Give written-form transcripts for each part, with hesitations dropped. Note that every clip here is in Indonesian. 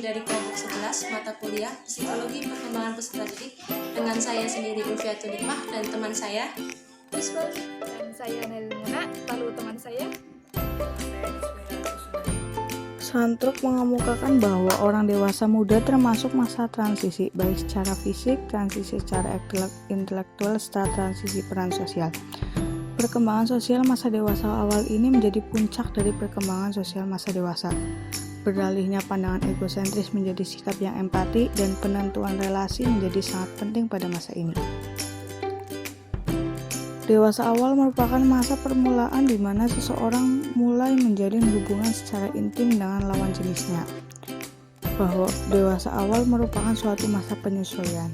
dari kelompok 11 mata kuliah Psikologi Perkembangan Peserta Didik dengan saya sendiri Ulfiatul Hikmah dan teman saya Isbal, dan saya Nel Muna, lalu teman saya Santruk mengemukakan bahwa orang dewasa muda termasuk masa transisi, baik secara fisik, transisi secara intelektual, serta transisi peran sosial. Perkembangan sosial masa dewasa awal ini menjadi puncak dari perkembangan sosial masa dewasa. Beralihnya pandangan egosentris menjadi sikap yang empati, dan penentuan relasi menjadi sangat penting pada masa ini. Dewasa awal merupakan masa permulaan di mana seseorang mulai menjalin hubungan secara intim dengan lawan jenisnya. Bahwa dewasa awal merupakan suatu masa penyesuaian.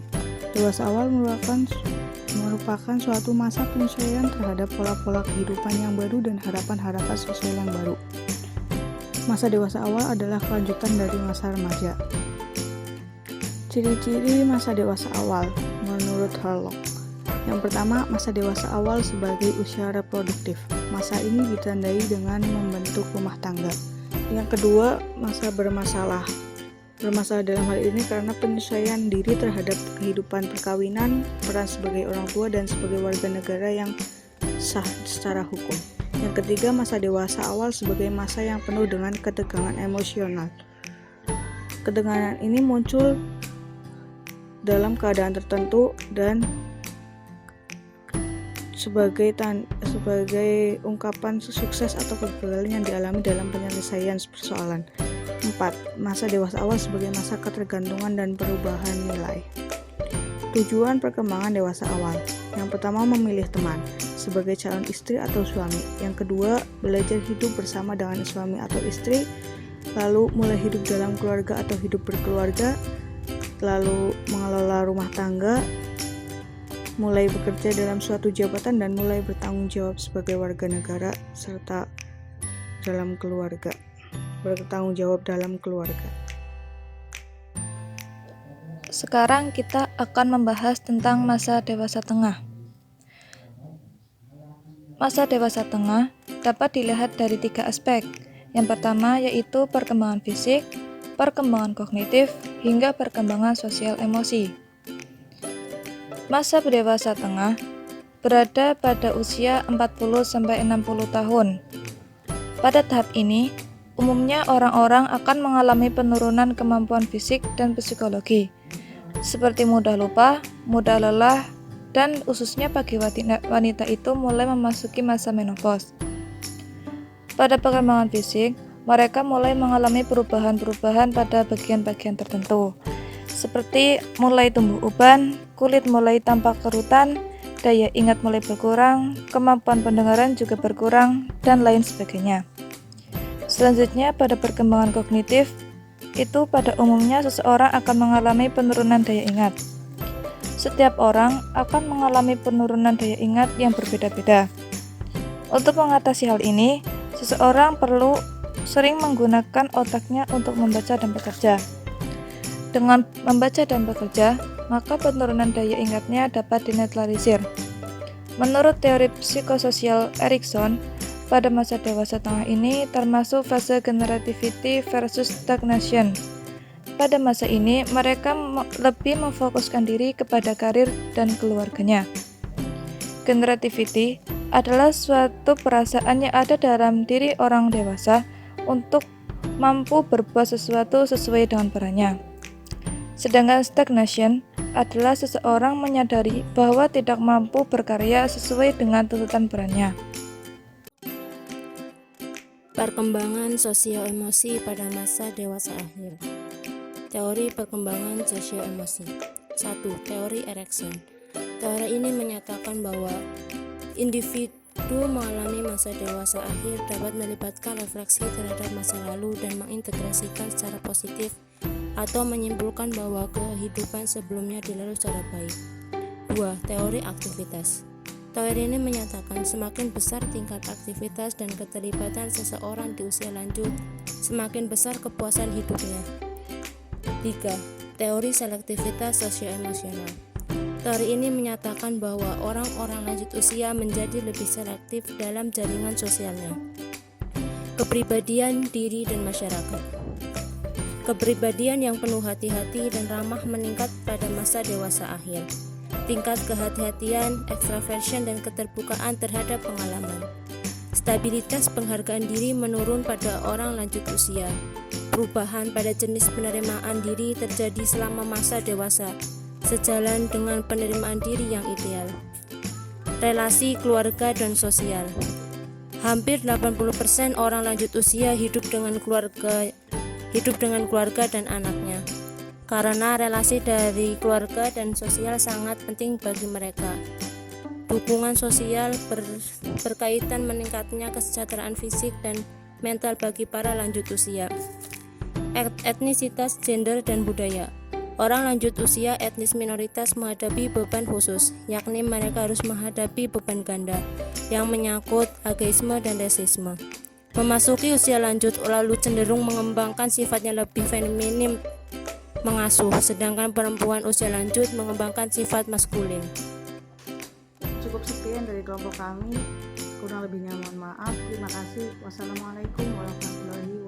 Dewasa awal merupakan suatu masa penyesuaian terhadap pola-pola kehidupan yang baru dan harapan-harapan sosial yang baru. Masa dewasa awal adalah kelanjutan dari masa remaja. Ciri-ciri masa dewasa awal menurut Herlock. Yang pertama, masa dewasa awal sebagai usia reproduktif. Masa ini ditandai dengan membentuk rumah tangga. Yang kedua, masa bermasalah. Bermasalah dalam hal ini karena penyesuaian diri terhadap kehidupan perkawinan, peran sebagai orang tua, dan sebagai warga negara yang sah secara hukum. Yang ketiga, masa dewasa awal sebagai masa yang penuh dengan ketegangan emosional. Ketegangan ini muncul dalam keadaan tertentu dan sebagai ungkapan sukses atau kegagalan yang dialami dalam penyelesaian persoalan. 4. Masa dewasa awal sebagai masa ketergantungan dan perubahan nilai. Tujuan perkembangan dewasa awal. Yang pertama, memilih teman sebagai calon istri atau suami. Yang kedua, belajar hidup bersama dengan suami atau istri, lalu mulai hidup dalam keluarga atau hidup berkeluarga, lalu mengelola rumah tangga, mulai bekerja dalam suatu jabatan, dan mulai bertanggung jawab sebagai warga negara serta dalam keluarga. Bertanggung jawab dalam keluarga. Sekarang kita akan membahas tentang masa dewasa tengah. Masa dewasa tengah dapat dilihat dari 3 aspek. Yang pertama yaitu perkembangan fisik, perkembangan kognitif, hingga perkembangan sosial emosi. Masa dewasa tengah berada pada usia 40-60 tahun. Pada tahap ini, umumnya orang-orang akan mengalami penurunan kemampuan fisik dan psikologi, seperti mudah lupa, mudah lelah, dan khususnya bagi wanita itu mulai memasuki masa menopause. Pada perkembangan fisik, mereka mulai mengalami perubahan-perubahan pada bagian-bagian tertentu, seperti mulai tumbuh uban, kulit mulai tampak kerutan, daya ingat mulai berkurang, kemampuan pendengaran juga berkurang, dan lain sebagainya. Selanjutnya, pada perkembangan kognitif, itu pada umumnya seseorang akan mengalami penurunan daya ingat. Setiap orang akan mengalami penurunan daya ingat yang berbeda-beda. Untuk mengatasi hal ini, seseorang perlu sering menggunakan otaknya untuk membaca dan bekerja. Dengan membaca dan bekerja, maka penurunan daya ingatnya dapat dinetralisir. Menurut teori psikososial Erikson, pada masa dewasa tengah ini termasuk fase generativity versus stagnation. Pada masa ini, mereka lebih memfokuskan diri kepada karir dan keluarganya. Generativity adalah suatu perasaan yang ada dalam diri orang dewasa untuk mampu berbuat sesuatu sesuai dengan perannya. Sedangkan stagnation adalah seseorang menyadari bahwa tidak mampu berkarya sesuai dengan tuntutan perannya. Perkembangan sosio-emosi pada masa dewasa akhir. Teori perkembangan sosio-emosi. 1. Teori Erikson. Teori ini menyatakan bahwa individu mengalami masa dewasa akhir dapat melibatkan refleksi terhadap masa lalu dan mengintegrasikan secara positif atau menyimpulkan bahwa kehidupan sebelumnya dilalui secara baik. 2. Teori aktivitas. Teori ini menyatakan semakin besar tingkat aktivitas dan keterlibatan seseorang di usia lanjut, semakin besar kepuasan hidupnya. 3. Teori selektivitas sosioemosional. Teori ini menyatakan bahwa orang-orang lanjut usia menjadi lebih selektif dalam jaringan sosialnya, kepribadian, diri, dan masyarakat. Kepribadian yang penuh hati-hati dan ramah meningkat pada masa dewasa akhir. Tingkat kehati-hatian, extraversion, dan keterbukaan terhadap pengalaman. Stabilitas penghargaan diri menurun pada orang lanjut usia. Perubahan pada jenis penerimaan diri terjadi selama masa dewasa, sejalan dengan penerimaan diri yang ideal. Relasi keluarga dan sosial. Hampir 80% orang lanjut usia hidup dengan keluarga dan anaknya, karena relasi dari keluarga dan sosial sangat penting bagi mereka. Dukungan sosial berkaitan meningkatnya kesejahteraan fisik dan mental bagi para lanjut usia. Etnisitas, gender, dan budaya. Orang lanjut usia etnis minoritas menghadapi beban khusus, yakni mereka harus menghadapi beban ganda yang menyangkut ageisme dan rasisme. Memasuki usia lanjut lalu cenderung mengembangkan sifatnya lebih feminim mengasuh, sedangkan perempuan usia lanjut mengembangkan sifat maskulin. Cukup sekian dari kelompok kami. Kurang lebihnya mohon maaf. Terima kasih. Wassalamualaikum warahmatullahi wabarakatuh.